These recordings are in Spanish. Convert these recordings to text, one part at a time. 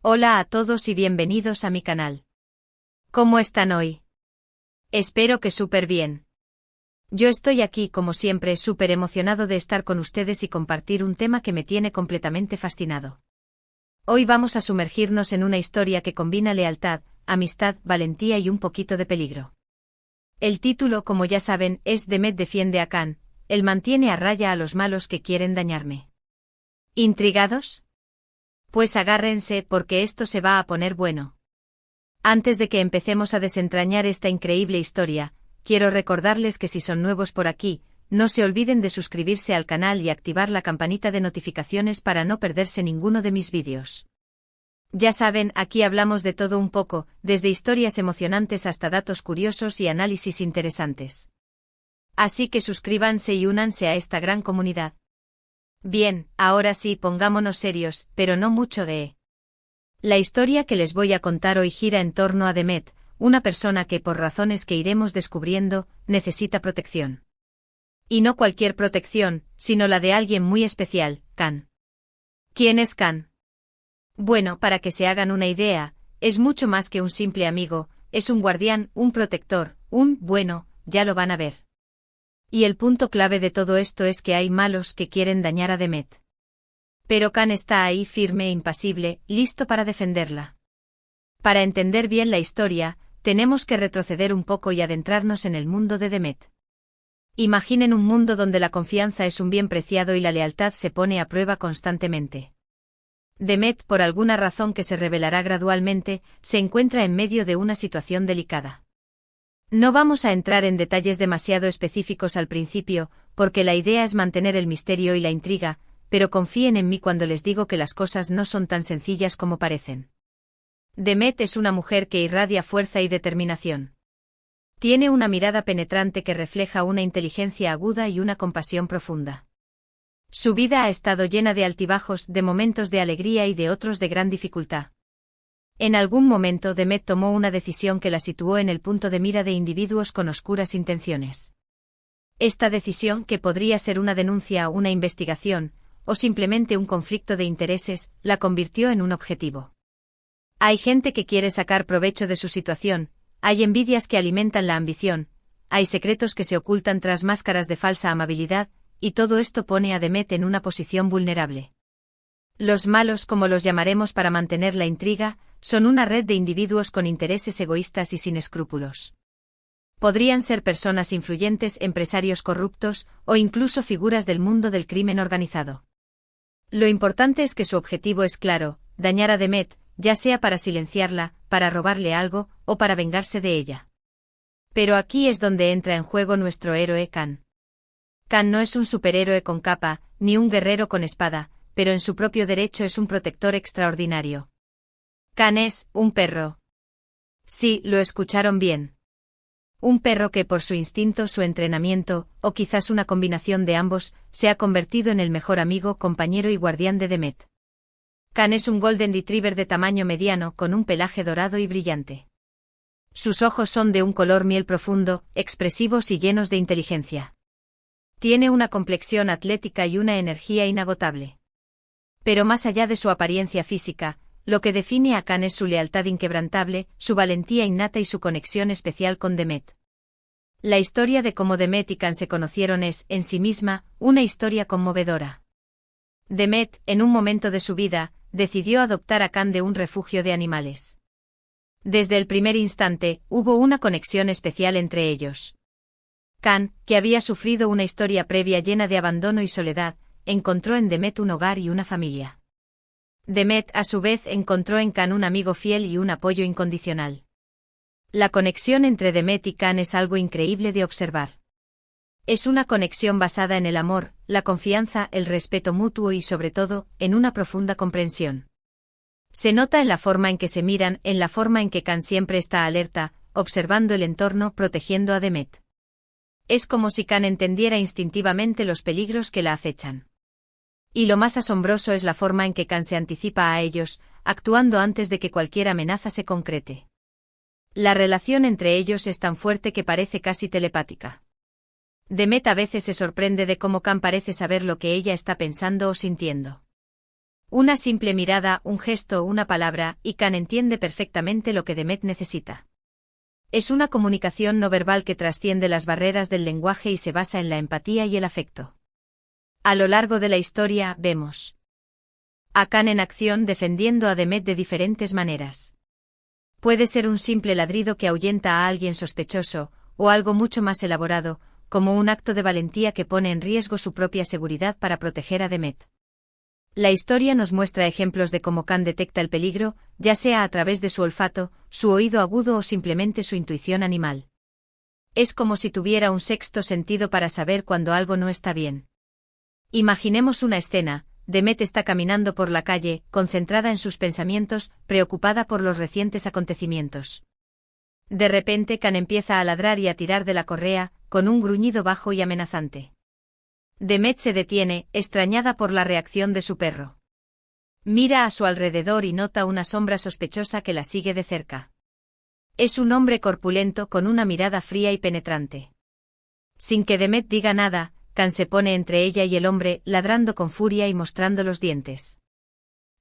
Hola a todos y bienvenidos a mi canal. ¿Cómo están hoy? Espero que súper bien. Yo estoy aquí como siempre súper emocionado de estar con ustedes y compartir un tema que me tiene completamente fascinado. Hoy vamos a sumergirnos en una historia que combina lealtad, amistad, valentía y un poquito de peligro. El título, como ya saben, es Demet defiende a Khan, él mantiene a raya a los malos que quieren dañarme. ¿Intrigados? Pues agárrense porque esto se va a poner bueno. Antes de que empecemos a desentrañar esta increíble historia, quiero recordarles que si son nuevos por aquí, no se olviden de suscribirse al canal y activar la campanita de notificaciones para no perderse ninguno de mis vídeos. Ya saben, aquí hablamos de todo un poco, desde historias emocionantes hasta datos curiosos y análisis interesantes. Así que suscríbanse y únanse a esta gran comunidad. Bien, ahora sí, pongámonos serios, pero no mucho de. La historia que les voy a contar hoy gira en torno a Demet, una persona que, por razones que iremos descubriendo, necesita protección. Y no cualquier protección, sino la de alguien muy especial, Khan. ¿Quién es Khan? Bueno, para que se hagan una idea, es mucho más que un simple amigo, es un guardián, un protector, bueno, ya lo van a ver. Y el punto clave de todo esto es que hay malos que quieren dañar a Demet. Pero Khan está ahí firme e impasible, listo para defenderla. Para entender bien la historia, tenemos que retroceder un poco y adentrarnos en el mundo de Demet. Imaginen un mundo donde la confianza es un bien preciado y la lealtad se pone a prueba constantemente. Demet, por alguna razón que se revelará gradualmente, se encuentra en medio de una situación delicada. No vamos a entrar en detalles demasiado específicos al principio, porque la idea es mantener el misterio y la intriga, pero confíen en mí cuando les digo que las cosas no son tan sencillas como parecen. Demet es una mujer que irradia fuerza y determinación. Tiene una mirada penetrante que refleja una inteligencia aguda y una compasión profunda. Su vida ha estado llena de altibajos, de momentos de alegría y de otros de gran dificultad. En algún momento Demet tomó una decisión que la situó en el punto de mira de individuos con oscuras intenciones. Esta decisión, que podría ser una denuncia, una investigación, o simplemente un conflicto de intereses, la convirtió en un objetivo. Hay gente que quiere sacar provecho de su situación, hay envidias que alimentan la ambición, hay secretos que se ocultan tras máscaras de falsa amabilidad, y todo esto pone a Demet en una posición vulnerable. Los malos, como los llamaremos para mantener la intriga, son una red de individuos con intereses egoístas y sin escrúpulos. Podrían ser personas influyentes, empresarios corruptos, o incluso figuras del mundo del crimen organizado. Lo importante es que su objetivo es claro, dañar a Demet, ya sea para silenciarla, para robarle algo, o para vengarse de ella. Pero aquí es donde entra en juego nuestro héroe Khan. Khan no es un superhéroe con capa, ni un guerrero con espada, pero en su propio derecho es un protector extraordinario. Khan es un perro. Sí, lo escucharon bien. Un perro que por su instinto, su entrenamiento, o quizás una combinación de ambos, se ha convertido en el mejor amigo, compañero y guardián de Demet. Khan es un Golden Retriever de tamaño mediano con un pelaje dorado y brillante. Sus ojos son de un color miel profundo, expresivos y llenos de inteligencia. Tiene una complexión atlética y una energía inagotable. Pero más allá de su apariencia física, lo que define a Khan es su lealtad inquebrantable, su valentía innata y su conexión especial con Demet. La historia de cómo Demet y Khan se conocieron es, en sí misma, una historia conmovedora. Demet, en un momento de su vida, decidió adoptar a Khan de un refugio de animales. Desde el primer instante, hubo una conexión especial entre ellos. Khan, que había sufrido una historia previa llena de abandono y soledad, encontró en Demet un hogar y una familia. Demet, a su vez, encontró en Khan un amigo fiel y un apoyo incondicional. La conexión entre Demet y Khan es algo increíble de observar. Es una conexión basada en el amor, la confianza, el respeto mutuo y, sobre todo, en una profunda comprensión. Se nota en la forma en que se miran, en la forma en que Khan siempre está alerta, observando el entorno, protegiendo a Demet. Es como si Khan entendiera instintivamente los peligros que la acechan. Y lo más asombroso es la forma en que Khan se anticipa a ellos, actuando antes de que cualquier amenaza se concrete. La relación entre ellos es tan fuerte que parece casi telepática. Demet a veces se sorprende de cómo Khan parece saber lo que ella está pensando o sintiendo. Una simple mirada, un gesto, una palabra, y Khan entiende perfectamente lo que Demet necesita. Es una comunicación no verbal que trasciende las barreras del lenguaje y se basa en la empatía y el afecto. A lo largo de la historia, vemos a Khan en acción defendiendo a Demet de diferentes maneras. Puede ser un simple ladrido que ahuyenta a alguien sospechoso, o algo mucho más elaborado, como un acto de valentía que pone en riesgo su propia seguridad para proteger a Demet. La historia nos muestra ejemplos de cómo Khan detecta el peligro, ya sea a través de su olfato, su oído agudo o simplemente su intuición animal. Es como si tuviera un sexto sentido para saber cuando algo no está bien. Imaginemos una escena. Demet está caminando por la calle, concentrada en sus pensamientos, preocupada por los recientes acontecimientos. De repente Khan empieza a ladrar y a tirar de la correa, con un gruñido bajo y amenazante. Demet se detiene, extrañada por la reacción de su perro. Mira a su alrededor y nota una sombra sospechosa que la sigue de cerca. Es un hombre corpulento con una mirada fría y penetrante. Sin que Demet diga nada, Khan se pone entre ella y el hombre, ladrando con furia y mostrando los dientes.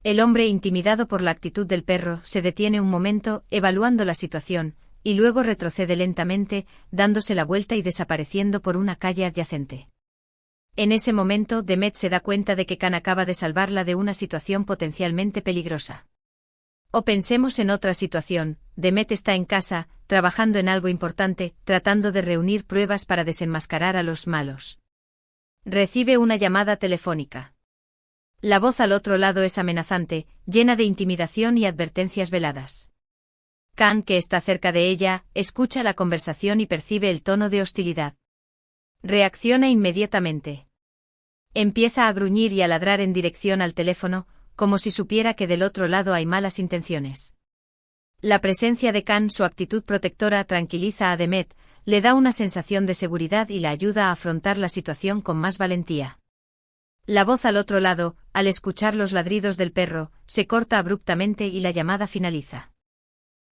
El hombre, intimidado por la actitud del perro, se detiene un momento, evaluando la situación, y luego retrocede lentamente, dándose la vuelta y desapareciendo por una calle adyacente. En ese momento, Demet se da cuenta de que Khan acaba de salvarla de una situación potencialmente peligrosa. O pensemos en otra situación. Demet está en casa, trabajando en algo importante, tratando de reunir pruebas para desenmascarar a los malos. Recibe una llamada telefónica. La voz al otro lado es amenazante, llena de intimidación y advertencias veladas. Khan, que está cerca de ella, escucha la conversación y percibe el tono de hostilidad. Reacciona inmediatamente. Empieza a gruñir y a ladrar en dirección al teléfono, como si supiera que del otro lado hay malas intenciones. La presencia de Khan, su actitud protectora, tranquiliza a Demet, le da una sensación de seguridad y la ayuda a afrontar la situación con más valentía. La voz al otro lado, al escuchar los ladridos del perro, se corta abruptamente y la llamada finaliza.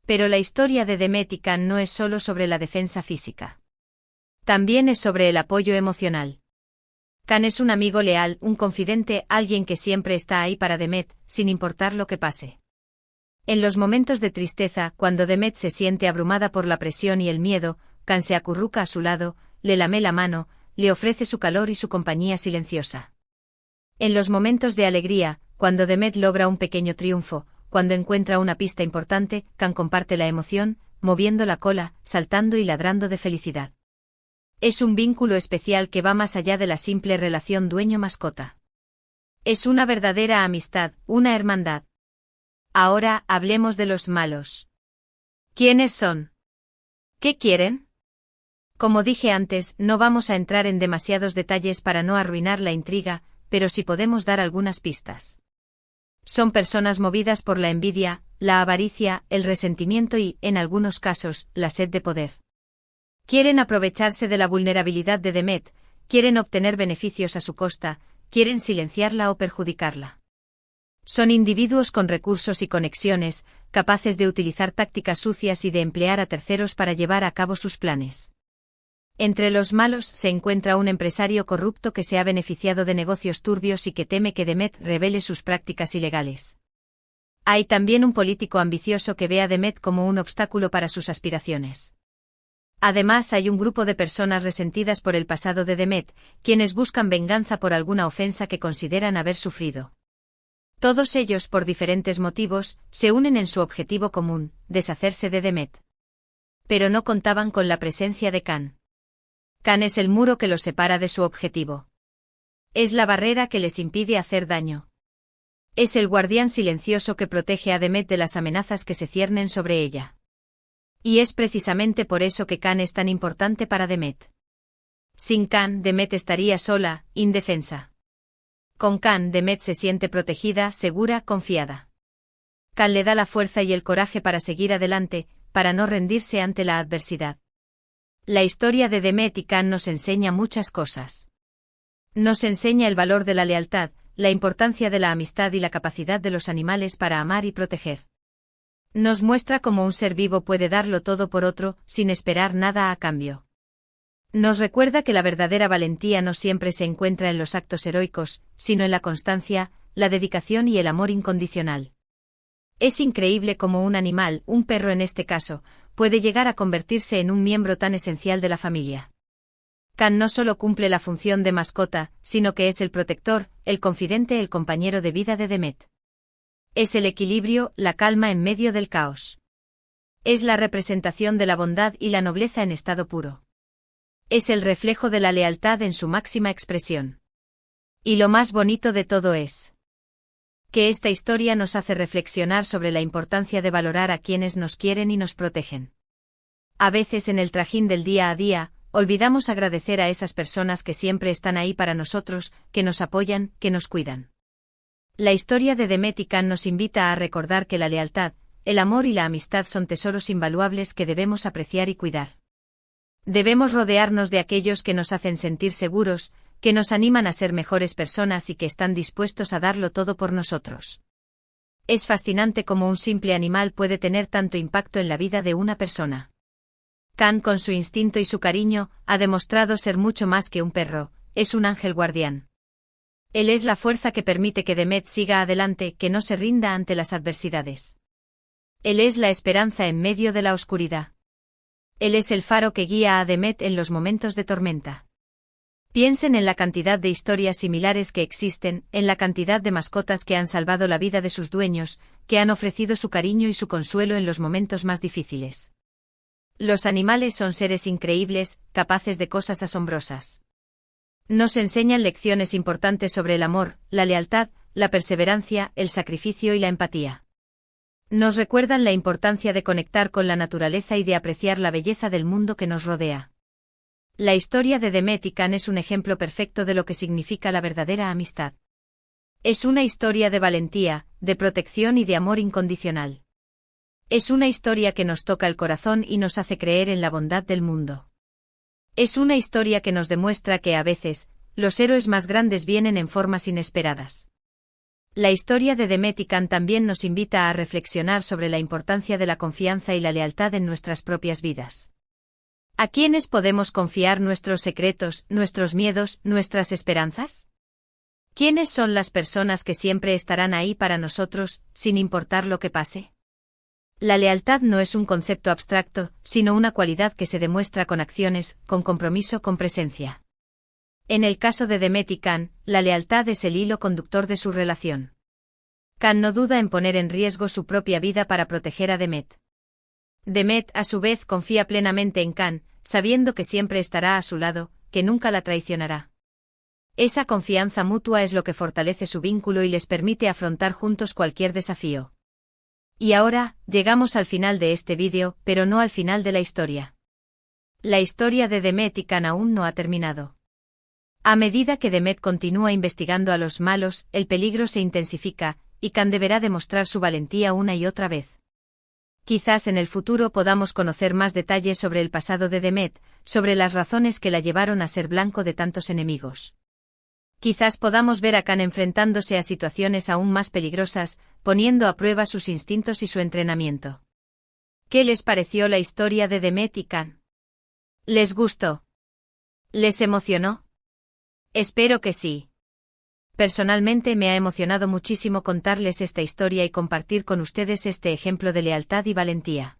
Pero la historia de Demet y Khan no es solo sobre la defensa física. También es sobre el apoyo emocional. Khan es un amigo leal, un confidente, alguien que siempre está ahí para Demet, sin importar lo que pase. En los momentos de tristeza, cuando Demet se siente abrumada por la presión y el miedo, Khan se acurruca a su lado, le lame la mano, le ofrece su calor y su compañía silenciosa. En los momentos de alegría, cuando Demet logra un pequeño triunfo, cuando encuentra una pista importante, Khan comparte la emoción, moviendo la cola, saltando y ladrando de felicidad. Es un vínculo especial que va más allá de la simple relación dueño-mascota. Es una verdadera amistad, una hermandad. Ahora hablemos de los malos. ¿Quiénes son? ¿Qué quieren? Como dije antes, no vamos a entrar en demasiados detalles para no arruinar la intriga, pero sí podemos dar algunas pistas. Son personas movidas por la envidia, la avaricia, el resentimiento y, en algunos casos, la sed de poder. Quieren aprovecharse de la vulnerabilidad de Demet, quieren obtener beneficios a su costa, quieren silenciarla o perjudicarla. Son individuos con recursos y conexiones, capaces de utilizar tácticas sucias y de emplear a terceros para llevar a cabo sus planes. Entre los malos se encuentra un empresario corrupto que se ha beneficiado de negocios turbios y que teme que Demet revele sus prácticas ilegales. Hay también un político ambicioso que ve a Demet como un obstáculo para sus aspiraciones. Además, hay un grupo de personas resentidas por el pasado de Demet, quienes buscan venganza por alguna ofensa que consideran haber sufrido. Todos ellos, por diferentes motivos, se unen en su objetivo común, deshacerse de Demet. Pero no contaban con la presencia de Khan. Khan es el muro que los separa de su objetivo. Es la barrera que les impide hacer daño. Es el guardián silencioso que protege a Demet de las amenazas que se ciernen sobre ella. Y es precisamente por eso que Khan es tan importante para Demet. Sin Khan, Demet estaría sola, indefensa. Con Khan, Demet se siente protegida, segura, confiada. Khan le da la fuerza y el coraje para seguir adelante, para no rendirse ante la adversidad. La historia de Demet y Khan nos enseña muchas cosas. Nos enseña el valor de la lealtad, la importancia de la amistad y la capacidad de los animales para amar y proteger. Nos muestra cómo un ser vivo puede darlo todo por otro, sin esperar nada a cambio. Nos recuerda que la verdadera valentía no siempre se encuentra en los actos heroicos, sino en la constancia, la dedicación y el amor incondicional. Es increíble cómo un animal, un perro en este caso, puede llegar a convertirse en un miembro tan esencial de la familia. Kan no solo cumple la función de mascota, sino que es el protector, el confidente, el compañero de vida de Demet. Es el equilibrio, la calma en medio del caos. Es la representación de la bondad y la nobleza en estado puro. Es el reflejo de la lealtad en su máxima expresión. Y lo más bonito de todo es que esta historia nos hace reflexionar sobre la importancia de valorar a quienes nos quieren y nos protegen. A veces en el trajín del día a día, olvidamos agradecer a esas personas que siempre están ahí para nosotros, que nos apoyan, que nos cuidan. La historia de Demet y Kan nos invita a recordar que la lealtad, el amor y la amistad son tesoros invaluables que debemos apreciar y cuidar. Debemos rodearnos de aquellos que nos hacen sentir seguros, que nos animan a ser mejores personas y que están dispuestos a darlo todo por nosotros. Es fascinante cómo un simple animal puede tener tanto impacto en la vida de una persona. Kan, con su instinto y su cariño, ha demostrado ser mucho más que un perro, es un ángel guardián. Él es la fuerza que permite que Demet siga adelante, que no se rinda ante las adversidades. Él es la esperanza en medio de la oscuridad. Él es el faro que guía a Demet en los momentos de tormenta. Piensen en la cantidad de historias similares que existen, en la cantidad de mascotas que han salvado la vida de sus dueños, que han ofrecido su cariño y su consuelo en los momentos más difíciles. Los animales son seres increíbles, capaces de cosas asombrosas. Nos enseñan lecciones importantes sobre el amor, la lealtad, la perseverancia, el sacrificio y la empatía. Nos recuerdan la importancia de conectar con la naturaleza y de apreciar la belleza del mundo que nos rodea. La historia de Demet y Kan es un ejemplo perfecto de lo que significa la verdadera amistad. Es una historia de valentía, de protección y de amor incondicional. Es una historia que nos toca el corazón y nos hace creer en la bondad del mundo. Es una historia que nos demuestra que a veces, los héroes más grandes vienen en formas inesperadas. La historia de Demet y Kan también nos invita a reflexionar sobre la importancia de la confianza y la lealtad en nuestras propias vidas. ¿A quiénes podemos confiar nuestros secretos, nuestros miedos, nuestras esperanzas? ¿Quiénes son las personas que siempre estarán ahí para nosotros, sin importar lo que pase? La lealtad no es un concepto abstracto, sino una cualidad que se demuestra con acciones, con compromiso, con presencia. En el caso de Demet y Kan, la lealtad es el hilo conductor de su relación. Kan no duda en poner en riesgo su propia vida para proteger a Demet. Demet, a su vez, confía plenamente en Kan, sabiendo que siempre estará a su lado, que nunca la traicionará. Esa confianza mutua es lo que fortalece su vínculo y les permite afrontar juntos cualquier desafío. Y ahora, llegamos al final de este vídeo, pero no al final de la historia. La historia de Demet y Kan aún no ha terminado. A medida que Demet continúa investigando a los malos, el peligro se intensifica, y Kan deberá demostrar su valentía una y otra vez. Quizás en el futuro podamos conocer más detalles sobre el pasado de Demet, sobre las razones que la llevaron a ser blanco de tantos enemigos. Quizás podamos ver a Kan enfrentándose a situaciones aún más peligrosas, poniendo a prueba sus instintos y su entrenamiento. ¿Qué les pareció la historia de Demet y Kan? ¿Les gustó? ¿Les emocionó? Espero que sí. Personalmente me ha emocionado muchísimo contarles esta historia y compartir con ustedes este ejemplo de lealtad y valentía.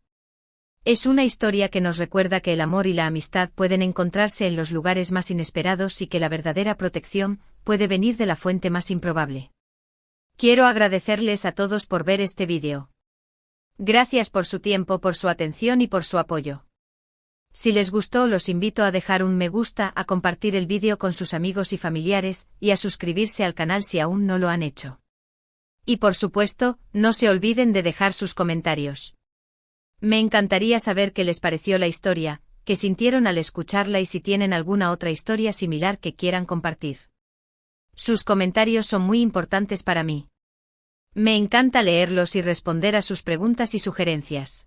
Es una historia que nos recuerda que el amor y la amistad pueden encontrarse en los lugares más inesperados y que la verdadera protección puede venir de la fuente más improbable. Quiero agradecerles a todos por ver este vídeo. Gracias por su tiempo, por su atención y por su apoyo. Si les gustó, los invito a dejar un me gusta, a compartir el vídeo con sus amigos y familiares, y a suscribirse al canal si aún no lo han hecho. Y por supuesto, no se olviden de dejar sus comentarios. Me encantaría saber qué les pareció la historia, qué sintieron al escucharla y si tienen alguna otra historia similar que quieran compartir. Sus comentarios son muy importantes para mí. Me encanta leerlos y responder a sus preguntas y sugerencias.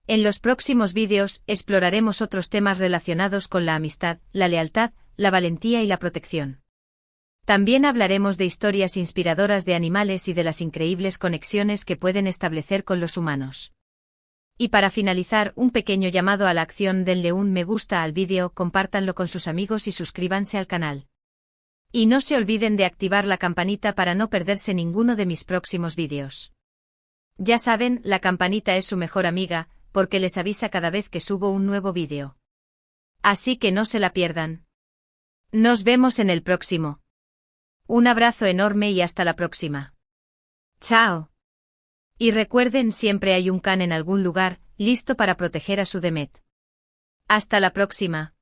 En los próximos vídeos, exploraremos otros temas relacionados con la amistad, la lealtad, la valentía y la protección. También hablaremos de historias inspiradoras de animales y de las increíbles conexiones que pueden establecer con los humanos. Y para finalizar, un pequeño llamado a la acción: denle un me gusta al vídeo, compártanlo con sus amigos y suscríbanse al canal. Y no se olviden de activar la campanita para no perderse ninguno de mis próximos vídeos. Ya saben, la campanita es su mejor amiga, porque les avisa cada vez que subo un nuevo vídeo. Así que no se la pierdan. Nos vemos en el próximo. Un abrazo enorme y hasta la próxima. Chao. Y recuerden, siempre hay un Khan en algún lugar, listo para proteger a su Demet. Hasta la próxima.